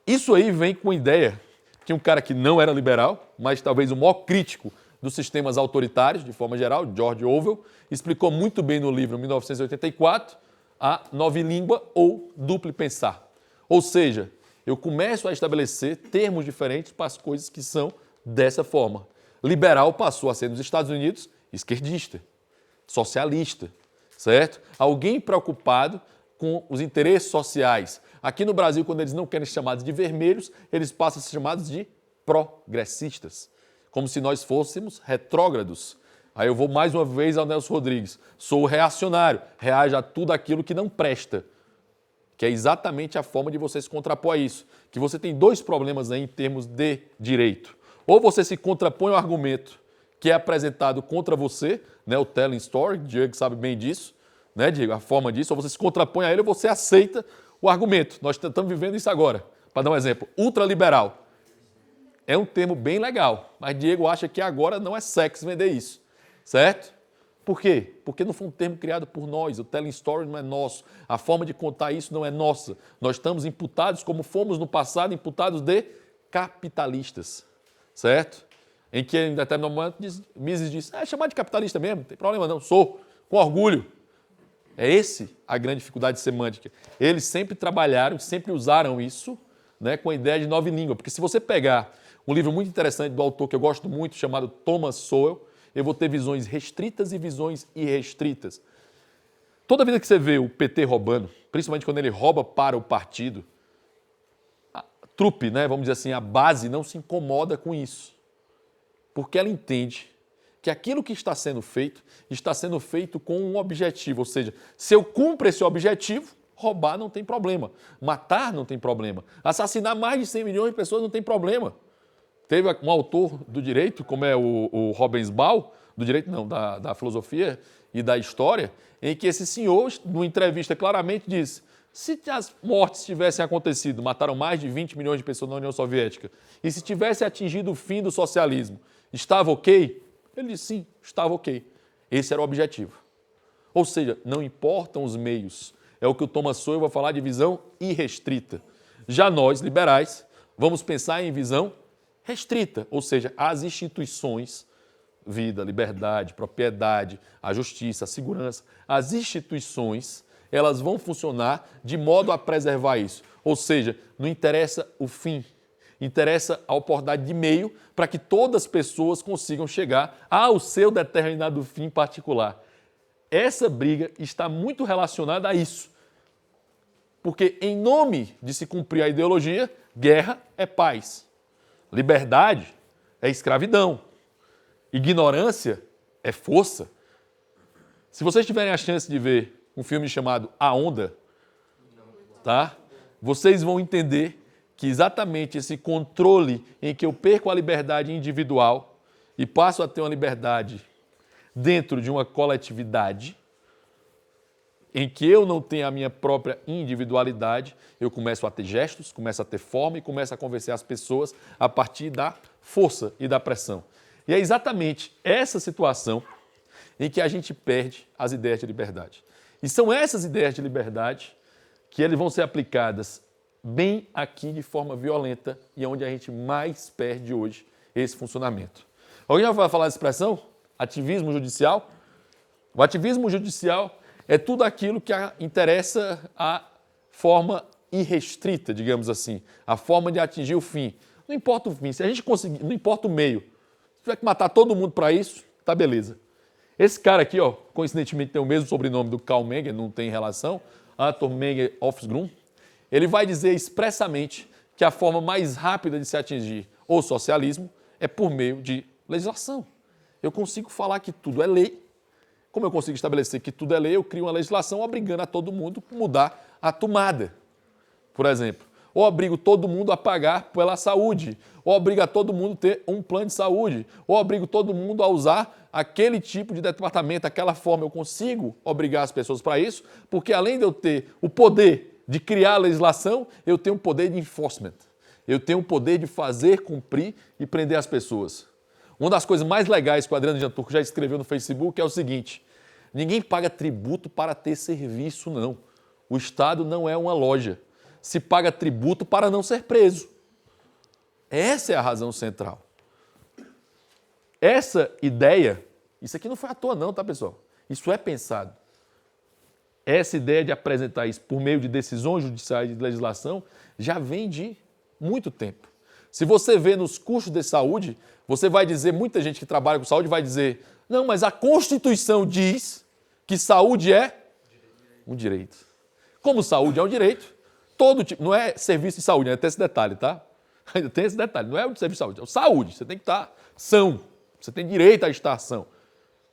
Speaker 2: Isso aí vem com a ideia que um cara que não era liberal, mas talvez o maior crítico dos sistemas autoritários, de forma geral, George Orwell, explicou muito bem no livro 1984, a novilíngua ou duplo pensar. Ou seja, eu começo a estabelecer termos diferentes para as coisas que são dessa forma. Liberal passou a ser nos Estados Unidos esquerdista, socialista, certo? Alguém preocupado com os interesses sociais. Aqui no Brasil, quando eles não querem ser chamados de vermelhos, eles passam a ser chamados de progressistas, como se nós fôssemos retrógrados. Aí eu vou mais uma vez ao Nelson Rodrigues. Sou reacionário, reage a tudo aquilo que não presta. Que é exatamente a forma de você se contrapor a isso. Que você tem dois problemas aí em termos de direito. Ou você se contrapõe ao argumento que é apresentado contra você, né, o telling story, o Diego sabe bem disso, né, Diego, a forma disso, ou você se contrapõe a ele ou você aceita o argumento. Nós estamos vivendo isso agora. Para dar um exemplo, ultraliberal. É um termo bem legal, mas Diego acha que agora não é sexy vender isso. Certo? Por quê? Porque não foi um termo criado por nós, o telling story não é nosso, a forma de contar isso não é nossa. Nós estamos imputados, como fomos no passado, imputados de capitalistas, certo? Em que em determinado momento Mises diz, chamar de capitalista mesmo, não tem problema não, sou, com orgulho. É esse a grande dificuldade semântica. Eles sempre trabalharam, sempre usaram isso, né, com a ideia de nova língua, porque se você pegar um livro muito interessante do autor que eu gosto muito, chamado Thomas Sowell, eu vou ter visões restritas e visões irrestritas. Toda vida que você vê o PT roubando, principalmente quando ele rouba para o partido, a trupe, né, vamos dizer assim, a base não se incomoda com isso. Porque ela entende que aquilo que está sendo feito com um objetivo. Ou seja, se eu cumpro esse objetivo, roubar não tem problema. Matar não tem problema. Assassinar mais de 100 milhões de pessoas não tem problema. Teve um autor do direito, como é o Robensbaum, do direito não, da filosofia e da história, em que esse senhor, numa entrevista, claramente disse, se as mortes tivessem acontecido, mataram mais de 20 milhões de pessoas na União Soviética, e se tivesse atingido o fim do socialismo, estava ok? Ele disse sim, estava ok. Esse era o objetivo. Ou seja, não importam os meios. É o que o Thomas Sowell vai falar de visão irrestrita. Já nós, liberais, vamos pensar em visão restrita, ou seja, as instituições, vida, liberdade, propriedade, a justiça, a segurança, as instituições, elas vão funcionar de modo a preservar isso. Ou seja, não interessa o fim, interessa a oportunidade de meio para que todas as pessoas consigam chegar ao seu determinado fim particular. Essa briga está muito relacionada a isso. Porque em nome de se cumprir a ideologia, guerra é paz. Liberdade é escravidão. Ignorância é força. Se vocês tiverem a chance de ver um filme chamado A Onda, tá? Vocês vão entender que exatamente esse controle em que eu perco a liberdade individual e passo a ter uma liberdade dentro de uma coletividade, em que eu não tenho a minha própria individualidade, eu começo a ter gestos, começo a ter forma e começo a convencer as pessoas a partir da força e da pressão. E é exatamente essa situação em que a gente perde as ideias de liberdade. E são essas ideias de liberdade que eles vão ser aplicadas bem aqui de forma violenta e é onde a gente mais perde hoje esse funcionamento. Alguém já vai falar dessa expressão? Ativismo judicial? O ativismo judicial é tudo aquilo que interessa a forma irrestrita, digamos assim, a forma de atingir o fim. Não importa o fim, se a gente conseguir, não importa o meio. Se tiver que matar todo mundo para isso, tá beleza. Esse cara aqui, ó, coincidentemente tem o mesmo sobrenome do Karl Menger, não tem relação, Arthur Menger Hofsgrund, ele vai dizer expressamente que a forma mais rápida de se atingir o socialismo é por meio de legislação. Eu consigo falar que tudo é lei. Como eu consigo estabelecer que tudo é lei, eu crio uma legislação obrigando a todo mundo a mudar a tomada, por exemplo. Ou obrigo todo mundo a pagar pela saúde, ou obrigo a todo mundo a ter um plano de saúde, ou obrigo todo mundo a usar aquele tipo de departamento, aquela forma. Eu consigo obrigar as pessoas para isso, porque além de eu ter o poder de criar a legislação, eu tenho o poder de enforcement. Eu tenho o poder de fazer cumprir e prender as pessoas. Uma das coisas mais legais que o Adriano Janturco já escreveu no Facebook é o seguinte: ninguém paga tributo para ter serviço, não. O Estado não é uma loja. Se paga tributo para não ser preso. Essa é a razão central. Essa ideia, isso aqui não foi à toa não, tá, pessoal? Isso é pensado. Essa ideia de apresentar isso por meio de decisões judiciais e de legislação já vem de muito tempo. Se você vê nos custos de saúde, você vai dizer, muita gente que trabalha com saúde vai dizer, não, mas a Constituição diz que saúde é um direito. Como saúde é um direito, todo tipo, não é serviço de saúde, ainda tem esse detalhe, tá? Ainda tem esse detalhe, não é o serviço de saúde, é o saúde, você tem que estar são, você tem direito a estar são.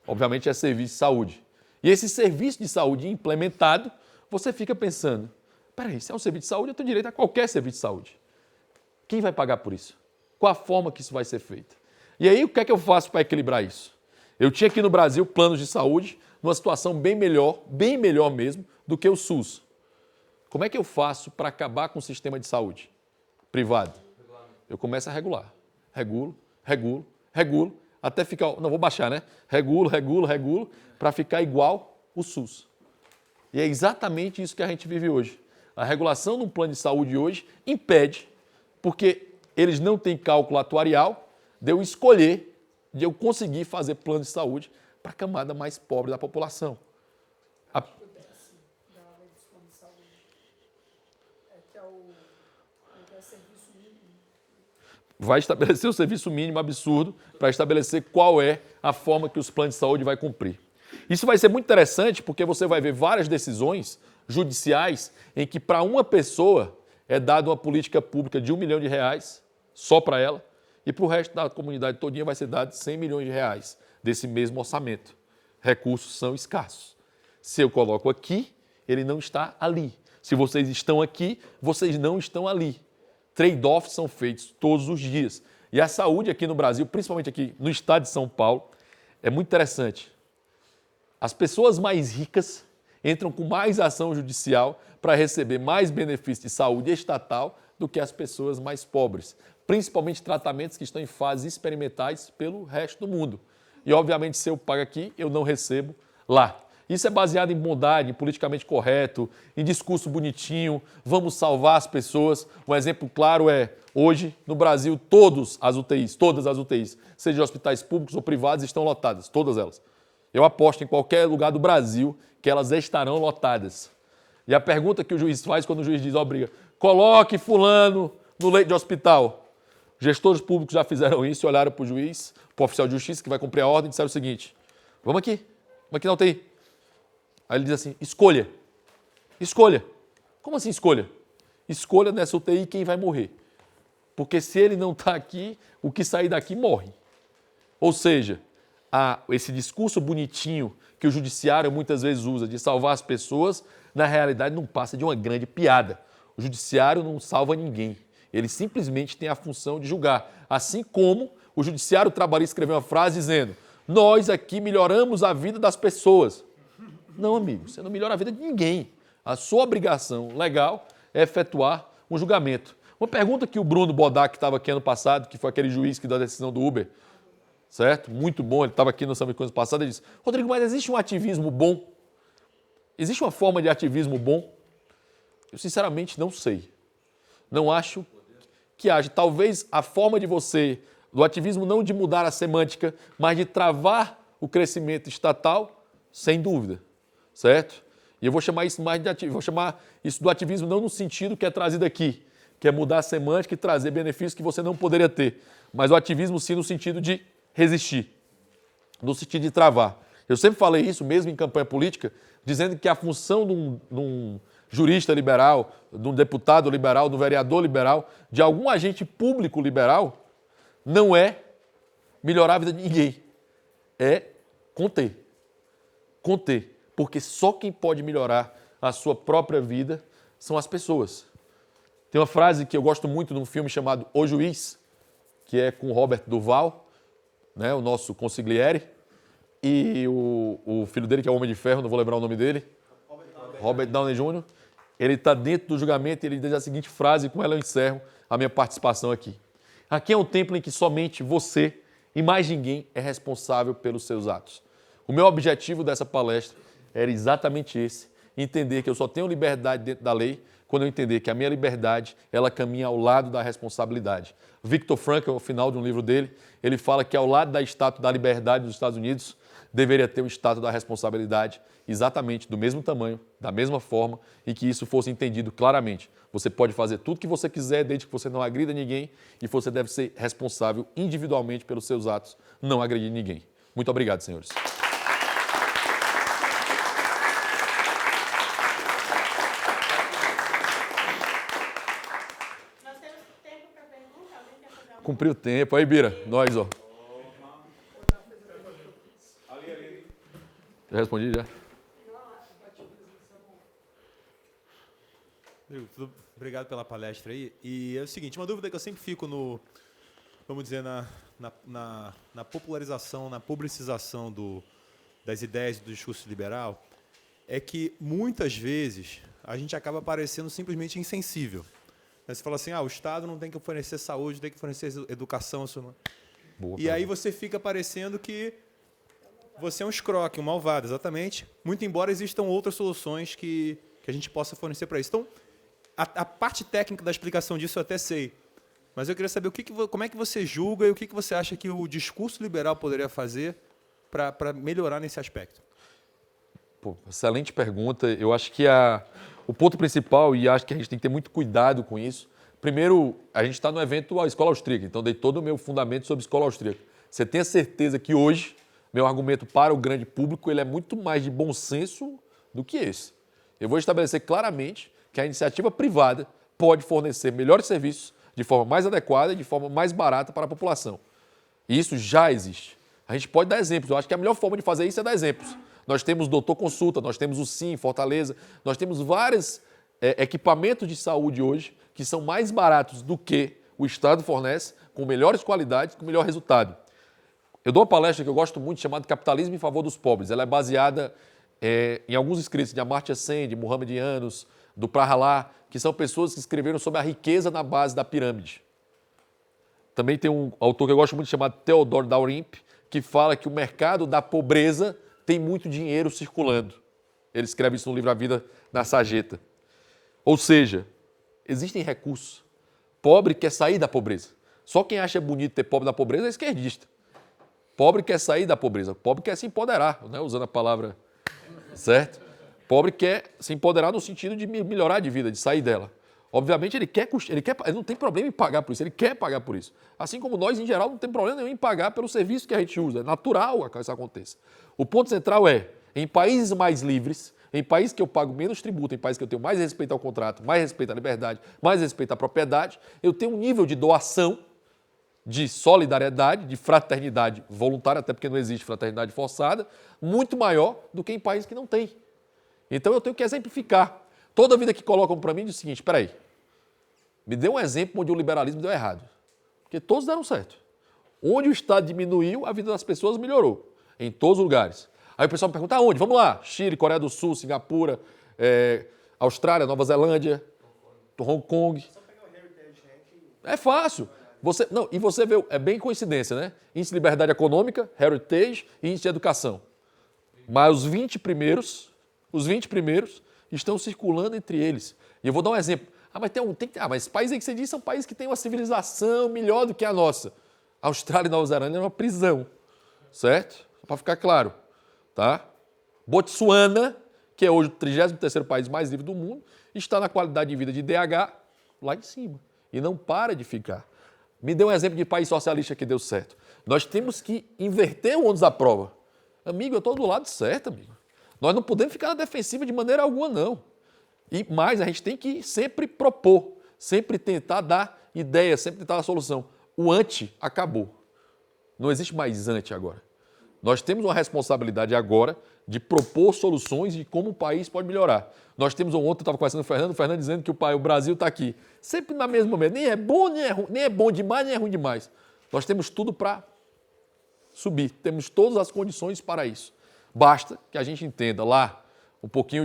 Speaker 2: Obviamente é serviço de saúde. E esse serviço de saúde implementado, você fica pensando, peraí, se é um serviço de saúde, eu tenho direito a qualquer serviço de saúde. Quem vai pagar por isso? Qual a forma que isso vai ser feito? E aí, o que é que eu faço para equilibrar isso? Eu tinha aqui no Brasil planos de saúde numa situação bem melhor mesmo, do que o SUS. Como é que eu faço para acabar com o sistema de saúde privado? Eu começo a regular. Regulo, até ficar... Não, vou baixar, né? Regulo, para ficar igual o SUS. E é exatamente isso que a gente vive hoje. A regulação de um plano de saúde hoje impede, porque eles não têm cálculo atuarial, de eu escolher, de eu conseguir fazer plano de saúde para a camada mais pobre da população. Vai estabelecer o serviço mínimo absurdo para estabelecer qual é a forma que os planos de saúde vai cumprir. Isso vai ser muito interessante porque você vai ver várias decisões judiciais em que para uma pessoa é dada uma política pública de R$1 milhão só para ela e para o resto da comunidade todinha vai ser dado R$100 milhões desse mesmo orçamento. Recursos são escassos. Se eu coloco aqui, ele não está ali. Se vocês estão aqui, vocês não estão ali. Trade-offs são feitos todos os dias. E a saúde aqui no Brasil, principalmente aqui no estado de São Paulo, é muito interessante. As pessoas mais ricas entram com mais ação judicial para receber mais benefícios de saúde estatal do que as pessoas mais pobres, principalmente tratamentos que estão em fases experimentais pelo resto do mundo. E, obviamente, se eu pago aqui, eu não recebo lá. Isso é baseado em bondade, em politicamente correto, em discurso bonitinho, vamos salvar as pessoas. Um exemplo claro é, hoje, no Brasil, todas as UTIs, seja hospitais públicos ou privados, estão lotadas, todas elas. Eu aposto em qualquer lugar do Brasil que elas estarão lotadas. E a pergunta que o juiz faz quando o juiz diz, obriga, coloque fulano no leito de hospital. Gestores públicos já fizeram isso, olharam para o juiz, para o oficial de justiça que vai cumprir a ordem e disseram o seguinte, vamos aqui na UTI. Aí ele diz assim, escolha. Como assim escolha? Escolha nessa UTI quem vai morrer. Porque se ele não está aqui, o que sair daqui morre. Ou seja, esse discurso bonitinho que o judiciário muitas vezes usa de salvar as pessoas, na realidade não passa de uma grande piada. O judiciário não salva ninguém. Ele simplesmente tem a função de julgar. Assim como o judiciário trabalhista escreveu uma frase dizendo, nós aqui melhoramos a vida das pessoas. Não, amigo, você não melhora a vida de ninguém. A sua obrigação legal é efetuar um julgamento. Uma pergunta que o Bruno Bodac, que estava aqui ano passado, que foi aquele juiz que deu a decisão do Uber, certo? Muito bom, ele estava aqui no Samba de Coisas passado, ele disse, Rodrigo, mas existe um ativismo bom? Existe uma forma de ativismo bom? Eu sinceramente não sei. Não acho que haja. Talvez a forma de do ativismo não de mudar a semântica, mas de travar o crescimento estatal, sem dúvida. Certo? E eu vou chamar isso mais de ativismo, vou chamar isso do ativismo não no sentido que é trazido aqui, que é mudar a semântica e trazer benefícios que você não poderia ter, mas o ativismo sim no sentido de resistir, no sentido de travar. Eu sempre falei isso, mesmo em campanha política, dizendo que a função de um jurista liberal, de um deputado liberal, de um vereador liberal, de algum agente público liberal, não é melhorar a vida de ninguém, é conter. Conter. Porque só quem pode melhorar a sua própria vida são as pessoas. Tem uma frase que eu gosto muito de um filme chamado O Juiz, que é com Robert Duvall, né, o nosso consigliere, e o filho dele, que é o Homem de Ferro, não vou lembrar o nome dele, Robert Downey Jr., ele está dentro do julgamento e ele diz a seguinte frase, e com ela eu encerro a minha participação aqui. Aqui é um templo em que somente você e mais ninguém é responsável pelos seus atos. O meu objetivo dessa palestra era exatamente esse, entender que eu só tenho liberdade dentro da lei quando eu entender que a minha liberdade, ela caminha ao lado da responsabilidade. Viktor Frankl, no final de um livro dele, ele fala que ao lado da estátua da liberdade dos Estados Unidos, deveria ter o estátua da responsabilidade, exatamente do mesmo tamanho, da mesma forma, e que isso fosse entendido claramente. Você pode fazer tudo que você quiser, desde que você não agrida ninguém, e você deve ser responsável individualmente pelos seus atos, não agredir ninguém. Muito obrigado, senhores. Cumpriu o tempo. Aí, Bira, nós, ó. Já respondi, já?
Speaker 3: Obrigado pela palestra aí. E é o seguinte, uma dúvida que eu sempre fico vamos dizer, na popularização, na publicização das ideias do discurso liberal, é que muitas vezes a gente acaba parecendo simplesmente insensível. Você fala assim, o Estado não tem que fornecer saúde, tem que fornecer educação.
Speaker 2: Boa,
Speaker 3: e aí você fica parecendo que você é um escroque, um malvado, exatamente. Muito embora existam outras soluções que a gente possa fornecer para isso. Então, a parte técnica da explicação disso eu até sei. Mas eu queria saber como é que você julga e o que você acha que o discurso liberal poderia fazer para melhorar nesse aspecto.
Speaker 2: Pô, excelente pergunta. Eu acho que o ponto principal, e acho que a gente tem que ter muito cuidado com isso, primeiro, a gente está no evento A Escola Austríaca, então dei todo o meu fundamento sobre Escola Austríaca. Você tenha certeza que hoje, meu argumento para o grande público, ele é muito mais de bom senso do que esse. Eu vou estabelecer claramente que a iniciativa privada pode fornecer melhores serviços de forma mais adequada e de forma mais barata para a população. E isso já existe. A gente pode dar exemplos. Eu acho que a melhor forma de fazer isso é dar exemplos. Nós temos Doutor Consulta, nós temos o SIM em Fortaleza, nós temos vários equipamentos de saúde hoje que são mais baratos do que o Estado fornece, com melhores qualidades, com melhor resultado. Eu dou uma palestra que eu gosto muito, chamada Capitalismo em Favor dos Pobres. Ela é baseada em alguns escritos de Amartya Sen, de Mohammedianos, do Prahalá, que são pessoas que escreveram sobre a riqueza na base da pirâmide. Também tem um autor que eu gosto muito chamado Theodor Daurimp, que fala que o mercado da pobreza tem muito dinheiro circulando. Ele escreve isso no livro A Vida na Sarjeta. Ou seja, existem recursos. Pobre quer sair da pobreza. Só quem acha bonito ter pobre da pobreza é esquerdista. Pobre quer sair da pobreza. Pobre quer se empoderar, né? Usando a palavra certo. Pobre quer se empoderar no sentido de melhorar de vida, de sair dela. Obviamente, ele não tem problema em pagar por isso, ele quer pagar por isso. Assim como nós, em geral, não tem problema nenhum em pagar pelo serviço que a gente usa. É natural que isso aconteça. O ponto central é, em países mais livres, em países que eu pago menos tributo, em países que eu tenho mais respeito ao contrato, mais respeito à liberdade, mais respeito à propriedade, eu tenho um nível de doação, de solidariedade, de fraternidade voluntária, até porque não existe fraternidade forçada, muito maior do que em países que não têm. Então eu tenho que exemplificar. Toda vida que colocam para mim diz o seguinte, espera aí, me dê um exemplo onde o liberalismo deu errado. Porque todos deram certo. Onde o Estado diminuiu, a vida das pessoas melhorou. Em todos os lugares. Aí o pessoal me pergunta, aonde? Vamos lá. Chile, Coreia do Sul, Singapura, Austrália, Nova Zelândia, Hong Kong. É fácil. E você vê, é bem coincidência, né? Índice de liberdade econômica, Heritage e índice de educação. Mas os 20 primeiros estão circulando entre eles. E eu vou dar um exemplo. Mas países aí que você diz são países que têm uma civilização melhor do que a nossa. A Austrália e Nova Zelândia é uma prisão, certo? Só para ficar claro, tá? Botsuana, que é hoje o 33º país mais livre do mundo, está na qualidade de vida de DH lá em cima. E não para de ficar. Me dê um exemplo de país socialista que deu certo. Nós temos que inverter o ônus da prova. Amigo, eu estou do lado certo, amigo. Nós não podemos ficar na defensiva de maneira alguma, não. E mais, a gente tem que sempre propor, sempre tentar dar ideia, sempre tentar dar solução. O anti acabou. Não existe mais anti agora. Nós temos uma responsabilidade agora de propor soluções de como o país pode melhorar. Nós temos ontem, eu estava conversando com o Fernando dizendo que o Brasil está aqui. Sempre na mesma momento. Nem é bom, nem é bom demais, nem é ruim demais. Nós temos tudo para subir. Temos todas as condições para isso. Basta que a gente entenda lá um pouquinho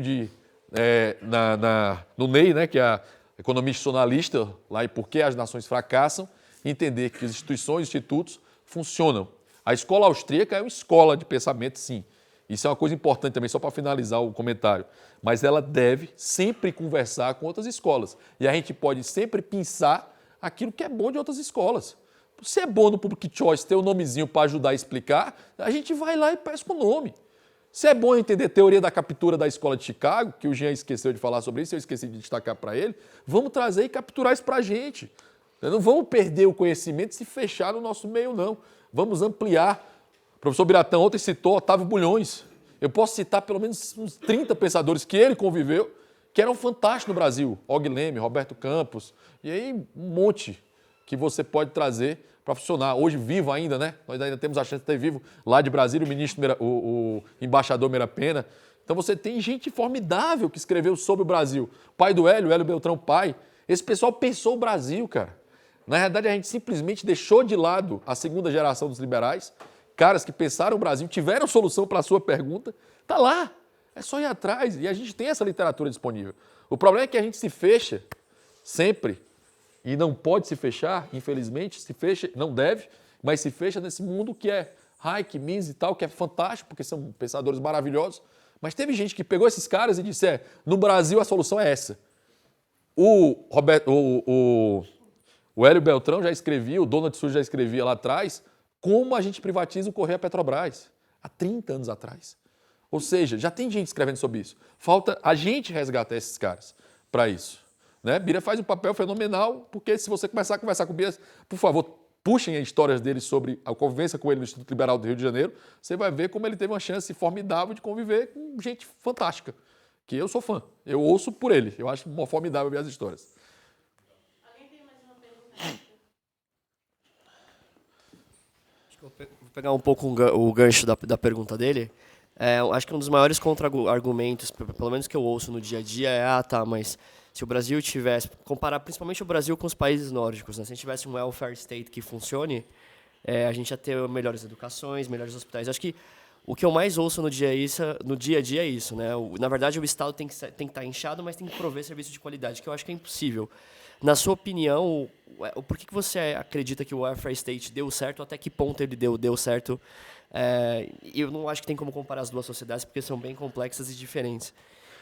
Speaker 2: no Ney, né, que é a economia institucionalista, lá e por que as nações fracassam, entender que as instituições, institutos funcionam. A escola austríaca é uma escola de pensamento, sim. Isso é uma coisa importante também, só para finalizar o comentário. Mas ela deve sempre conversar com outras escolas. E a gente pode sempre pensar aquilo que é bom de outras escolas. Se é bom no Public Choice ter um nomezinho para ajudar a explicar, a gente vai lá e pesca o nome. Se é bom entender a teoria da captura da escola de Chicago, que o Jean esqueceu de falar sobre isso, eu esqueci de destacar para ele, vamos trazer e capturar isso para a gente. Não vamos perder o conhecimento e se fechar no nosso meio, não. Vamos ampliar. O professor Biratã ontem citou Otávio Bulhões. Eu posso citar pelo menos uns 30 pensadores que ele conviveu, que eram fantásticos no Brasil. Og Leme, Roberto Campos, e aí um monte que você pode trazer para funcionar. Hoje vivo ainda, né? Nós ainda temos a chance de ter vivo lá de Brasília o embaixador Meira Pena. Então você tem gente formidável que escreveu sobre o Brasil. Pai do Hélio Beltrão pai. Esse pessoal pensou o Brasil, cara. Na realidade, a gente simplesmente deixou de lado a segunda geração dos liberais, caras que pensaram o Brasil, tiveram solução para a sua pergunta. Está lá. É só ir atrás. E a gente tem essa literatura disponível. O problema é que a gente se fecha sempre. E não pode se fechar, infelizmente, se fecha, não deve, mas se fecha nesse mundo que é Hayek, Mises e tal, que é fantástico, porque são pensadores maravilhosos. Mas teve gente que pegou esses caras e disse, no Brasil a solução é essa. O Hélio Beltrão já escrevia, o Donald Sul já escrevia lá atrás, como a gente privatiza o Correio Petrobras, há 30 anos atrás. Ou seja, já tem gente escrevendo sobre isso. Falta a gente resgatar esses caras para isso. Né? Bira faz um papel fenomenal, porque se você começar a conversar com o Bira, por favor, puxem as histórias dele sobre a convivência com ele no Instituto Liberal do Rio de Janeiro, você vai ver como ele teve uma chance formidável de conviver com gente fantástica, que eu sou fã, eu ouço por ele, eu acho formidável ver as histórias.
Speaker 4: Alguém tem mais uma pergunta?
Speaker 5: Acho que vou pegar um pouco o gancho da pergunta dele. Acho que um dos maiores contra-argumentos, pelo menos que eu ouço no dia a dia, mas se o Brasil tivesse, comparar principalmente o Brasil com os países nórdicos, né? Se a gente tivesse um welfare state que funcione, a gente ia ter melhores educações, melhores hospitais. Acho que o que eu mais ouço no dia a dia é isso, né? Na verdade, o Estado tem que estar inchado, mas tem que prover serviço de qualidade, que eu acho que é impossível. Na sua opinião, por que você acredita que o welfare state deu certo? Até que ponto ele deu certo E eu não acho que tem como comparar as duas sociedades, porque são bem complexas e diferentes.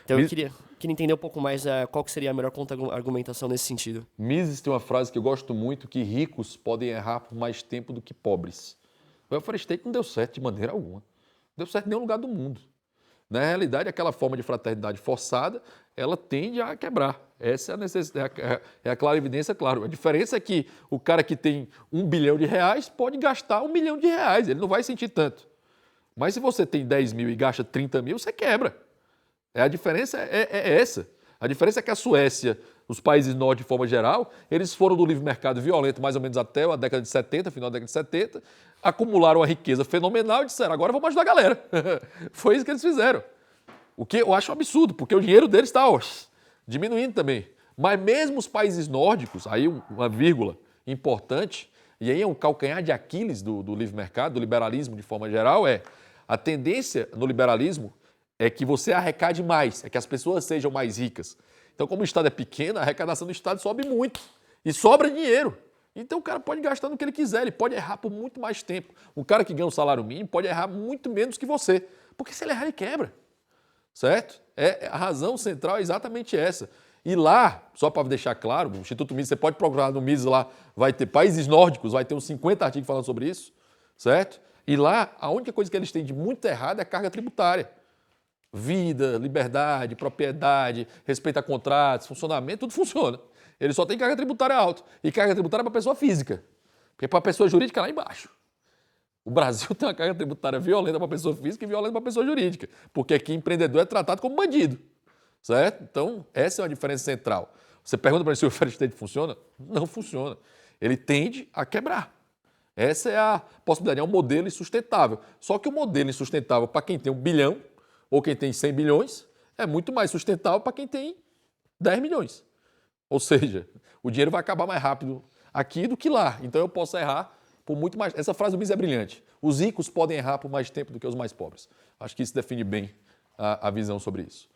Speaker 5: Então eu queria entender um pouco mais qual que seria a melhor contra-argumentação nesse sentido.
Speaker 2: Mises tem uma frase que eu gosto muito, que ricos podem errar por mais tempo do que pobres. O welfare state não deu certo de maneira alguma. Não deu certo em nenhum lugar do mundo. Na realidade, aquela forma de fraternidade forçada, ela tende a quebrar. Essa é a necessidade, é a clara evidência, claro. A diferença é que o cara que tem R$1 bilhão pode gastar R$1 milhão, ele não vai sentir tanto. Mas se você tem 10 mil e gasta 30 mil, você quebra. A diferença é essa. A diferença é que a Suécia, os países nórdicos de forma geral, eles foram do livre mercado violento mais ou menos até a década de 70, final da década de 70, acumularam uma riqueza fenomenal e disseram, agora vamos ajudar a galera. Foi isso que eles fizeram. O que eu acho um absurdo, porque o dinheiro deles está diminuindo também. Mas mesmo os países nórdicos, aí uma vírgula importante, e aí é um calcanhar de Aquiles do livre mercado, do liberalismo de forma geral, a tendência no liberalismo é que você arrecade mais, é que as pessoas sejam mais ricas. Então, como o Estado é pequeno, a arrecadação do Estado sobe muito e sobra dinheiro. Então, o cara pode gastar no que ele quiser, ele pode errar por muito mais tempo. Um cara que ganha um salário mínimo pode errar muito menos que você, porque se ele errar, ele quebra. Certo? A razão central é exatamente essa. E lá, só para deixar claro, o Instituto Mises, você pode procurar no Mises lá, vai ter países nórdicos, vai ter uns 50 artigos falando sobre isso, certo? E lá, a única coisa que eles têm de muito errado é a carga tributária. Vida, liberdade, propriedade, respeito a contratos, funcionamento, tudo funciona. Ele só tem carga tributária alta. E carga tributária para pessoa física. Porque para pessoa jurídica é lá embaixo. O Brasil tem uma carga tributária violenta para pessoa física e violenta para pessoa jurídica. Porque aqui empreendedor é tratado como bandido. Certo? Então, essa é uma diferença central. Você pergunta para mim se o welfare state funciona? Não funciona. Ele tende a quebrar. Essa é a possibilidade, é um modelo insustentável. Só que o modelo insustentável para quem tem 1 bilhão ou quem tem 100 bilhões é muito mais sustentável para quem tem 10 milhões. Ou seja, o dinheiro vai acabar mais rápido aqui do que lá. Então eu posso errar por muito mais. Essa frase do Mises é brilhante. Os ricos podem errar por mais tempo do que os mais pobres. Acho que isso define bem a visão sobre isso.